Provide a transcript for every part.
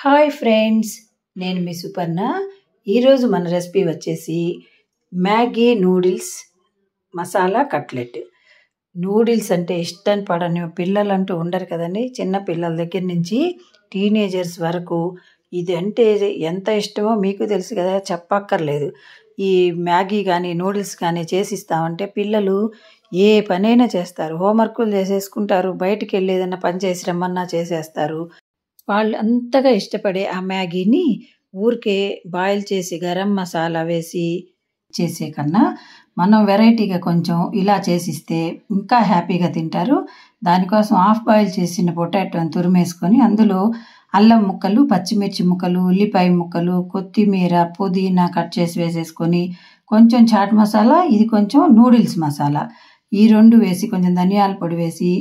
Hi friends, నేను మీ సుపర్ణ. ఈరోజు మన రెసిపీ వచ్చేసి Maggi noodles masala cutlet. Noodles అంటే ఇష్టం పడని పిల్లలు అంటూ ఉండరు కదండి. చిన్న పిల్లల దగ్గర నుంచి టీనేజర్స్ వరకు ఇది అంటే ఎంత ఇష్టమో మీకు తెలుసు కదా, చెప్పక్కర్లేదు. ఈ మ్యాగీ కానీ నూడిల్స్ కానీ చేసిస్తామంటే పిల్లలు ఏ పనైనా చేస్తారు. హోంవర్కులు చేసేసుకుంటారు, బయటికి వెళ్ళి ఏదైనా పని చేసి రమ్మన్నా చేసేస్తారు. వాళ్ళు అంతగా ఇష్టపడే ఆ మ్యాగీని ఊరికే బాయిల్ చేసి గరం మసాలా వేసి చేసే కన్నా మనం వెరైటీగా కొంచెం ఇలా చేసిస్తే ఇంకా హ్యాపీగా తింటారు. దానికోసం హాఫ్ బాయిల్ చేసిన పొటాటోని తురిమేసుకొని అందులో అల్లం ముక్కలు, పచ్చిమిర్చి ముక్కలు, ఉల్లిపాయ ముక్కలు, కొత్తిమీర, పుదీనా కట్ చేసి వేసేసుకొని కొంచెం చాట్ మసాలా, ఇది కొంచెం నూడిల్స్ మసాలా, ఈ రెండు వేసి కొంచెం ధనియాల పొడి వేసి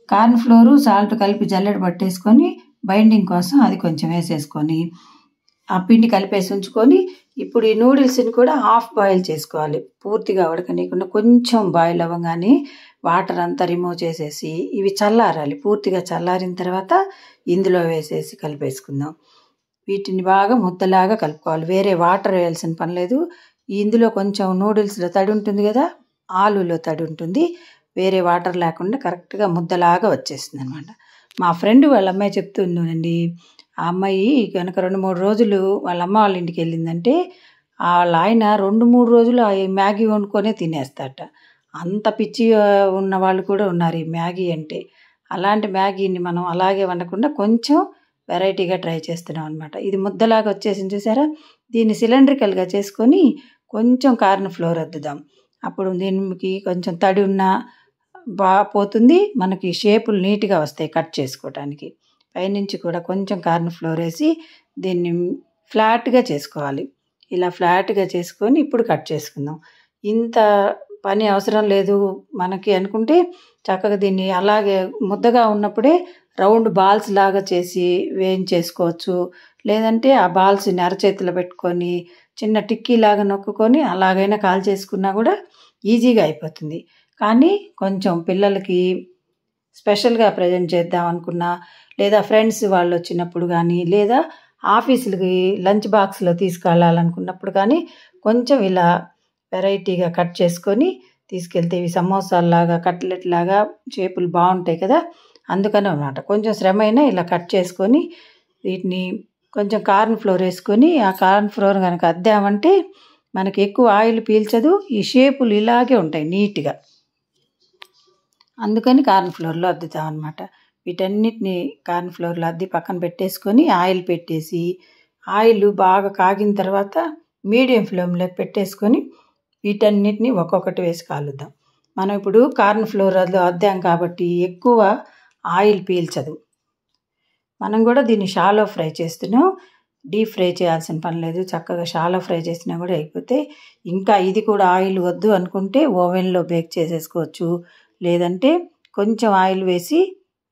కార్న్ ఫ్లోరు, సాల్ట్ కలిపి జల్లెడ పట్టేసుకొని బైండింగ్ కోసం అది కొంచెం వేసేసుకొని ఆ పిండి కలిపేసి ఉంచుకొని ఇప్పుడు ఈ నూడిల్స్ని కూడా హాఫ్ బాయిల్ చేసుకోవాలి. పూర్తిగా ఉడకనీయకుండా కొంచెం బాయిల్ అవ్వగానే వాటర్ అంతా రిమూవ్ చేసేసి ఇవి చల్లారాలి. పూర్తిగా చల్లారిన తర్వాత ఇందులో వేసేసి కలిపేసుకుందాం. వీటిని బాగా ముద్దలాగా కలుపుకోవాలి. వేరే వాటర్ వేయాల్సిన పని లేదు. ఇందులో కొంచెం నూడిల్స్లో తడి ఉంటుంది కదా, ఆలూలో తడి ఉంటుంది. వేరే వాటర్ లేకుండా కరెక్ట్గా ముద్దలాగా వచ్చేస్తుంది అనమాట. మా ఫ్రెండ్ వాళ్ళ అమ్మాయి చెప్తుందండి, ఆ అమ్మాయి కనుక 2-3 రోజులు వాళ్ళ అమ్మ వాళ్ళ ఇంటికి వెళ్ళిందంటే వాళ్ళ ఆయన 2-3 రోజులు ఆ మ్యాగీ వండుకొనే తినేస్తారట. అంత పిచ్చి ఉన్న వాళ్ళు కూడా ఉన్నారు ఈ మ్యాగీ అంటే. అలాంటి మ్యాగీని మనం అలాగే వండకుండా కొంచెం వెరైటీగా ట్రై చేస్తున్నాం అనమాట. ఇది ముద్దలాగా వచ్చేసింది చూసారా. దీన్ని సిలిండ్రికల్గా చేసుకొని కొంచెం కార్న్ ఫ్లోర్ అద్దుదాం. అప్పుడు దీనికి కొంచెం తడి ఉన్నా బాగా పోతుంది, మనకి షేపులు నీట్గా వస్తాయి కట్ చేసుకోవడానికి. పైనుంచి కూడా కొంచెం కార్న్ ఫ్లోర్ వేసి దీన్ని ఫ్లాట్గా చేసుకోవాలి. ఇలా ఫ్లాట్గా చేసుకొని ఇప్పుడు కట్ చేసుకుందాం. ఇంత పని అవసరం లేదు మనకి అనుకుంటే చక్కగా దీన్ని అలాగే ముద్దగా ఉన్నప్పుడే రౌండ్ బాల్స్ లాగా చేసి వేయించేసుకోవచ్చు. లేదంటే ఆ బాల్స్ని అరచేతిలో పెట్టుకొని చిన్న టిక్కీ లాగా నొక్కుకొని అలాగైనా కాల్ చేసుకున్నా కూడా ఈజీగా అయిపోతుంది. కానీ కొంచెం పిల్లలకి స్పెషల్గా ప్రజెంట్ చేద్దాం అనుకున్నా, లేదా ఫ్రెండ్స్ వాళ్ళు వచ్చినప్పుడు కానీ, లేదా ఆఫీసులకి లంచ్ బాక్స్లో తీసుకెళ్ళాలనుకున్నప్పుడు కానీ కొంచెం ఇలా వెరైటీగా కట్ చేసుకొని తీసుకెళ్తే ఇవి సమోసాల్లాగా కట్లెట్ లాగా షేపులు బాగుంటాయి కదా. అందుకని అన్నమాట కొంచెం శ్రమ అయినా ఇలా కట్ చేసుకొని వీటిని కొంచెం కార్న్ ఫ్లోర్ వేసుకొని ఆ కార్న్ ఫ్లోర్ కనుక అద్దామంటే మనకి ఎక్కువ ఆయిల్ పీల్చదు. ఈ షేపులు ఇలాగే ఉంటాయి నీట్గా. అందుకని కార్న్ ఫ్లోర్లో అద్దుతాం అనమాట. వీటన్నిటిని కార్న్ ఫ్లోర్లో అద్ది పక్కన పెట్టేసుకొని ఆయిల్ పెట్టేసి ఆయిల్ బాగా కాగిన తర్వాత మీడియం ఫ్లేమ్లో పెట్టేసుకొని వీటన్నిటిని ఒక్కొక్కటి వేసి కాలుద్దాం. మనం ఇప్పుడు కార్న్ ఫ్లోర్లో అద్దాం కాబట్టి ఎక్కువ ఆయిల్ పీల్చదు. మనం కూడా దీన్ని షాలో ఫ్రై చేస్తున్నాం, డీప్ ఫ్రై చేయాల్సిన పని లేదు. చక్కగా షాలో ఫ్రై చేసినా కూడా అయిపోతే, ఇంకా ఇది కూడా ఆయిల్ వద్దు అనుకుంటే ఓవెన్లో బేక్ చేసేసుకోవచ్చు. లేదంటే కొంచెం ఆయిల్ వేసి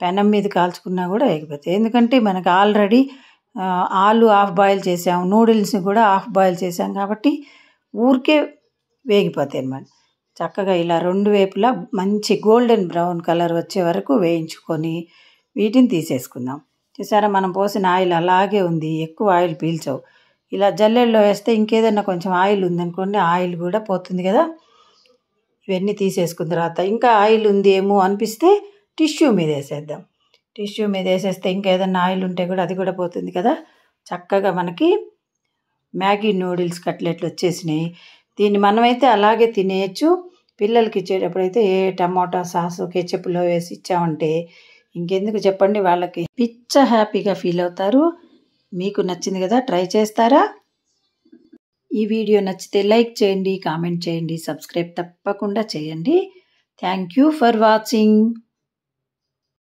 పెనం మీద కాల్చుకున్నా కూడా అయిపోతాయి. ఎందుకంటే మనకు ఆల్రెడీ ఆలు హాఫ్ బాయిల్ చేసాం, నూడిల్స్ని కూడా హాఫ్ బాయిల్ చేసాం కాబట్టి ఊరికే వేగిపోతాయి అన్నమాట. చక్కగా ఇలా రెండు వైపులా మంచి గోల్డెన్ బ్రౌన్ కలర్ వచ్చే వరకు వేయించుకొని వీటిని తీసేసుకుందాం. చూసారా, మనం పోసిన ఆయిల్ అలాగే ఉంది, ఎక్కువ ఆయిల్ పీల్చవు. ఇలా జల్లెల్లో వేస్తే ఇంకేదన్నా కొంచెం ఆయిల్ ఉందనుకోండి, ఆయిల్ కూడా పోతుంది కదా. ఇవన్నీ తీసేసుకున్న తర్వాత ఇంకా ఆయిల్ ఉంది ఏమో అనిపిస్తే టిష్యూ మీద వేసేద్దాం. టిష్యూ మీద వేసేస్తే ఇంకేదన్నా ఆయిల్ ఉంటే కూడా అది కూడా పోతుంది కదా. చక్కగా మనకి మ్యాగీ నూడిల్స్ కట్లెట్లు వచ్చేసినాయి. దీన్ని మనమైతే అలాగే తినేయచ్చు. పిల్లలకి ఇచ్చేటప్పుడైతే ఏ టమాటా సాసు కెచప్లో వేసి ఇచ్చామంటే ఇంకెందుకు చెప్పండి, వాళ్ళకి పిచ్చ హ్యాపీగా ఫీల్ అవుతారు. మీకు నచ్చింది కదా, ట్రై చేస్తారా? ఈ వీడియో నచ్చితే లైక్ చేయండి, కామెంట్ చేయండి, సబ్స్క్రైబ్ తప్పకుండా చేయండి. Thank you for watching.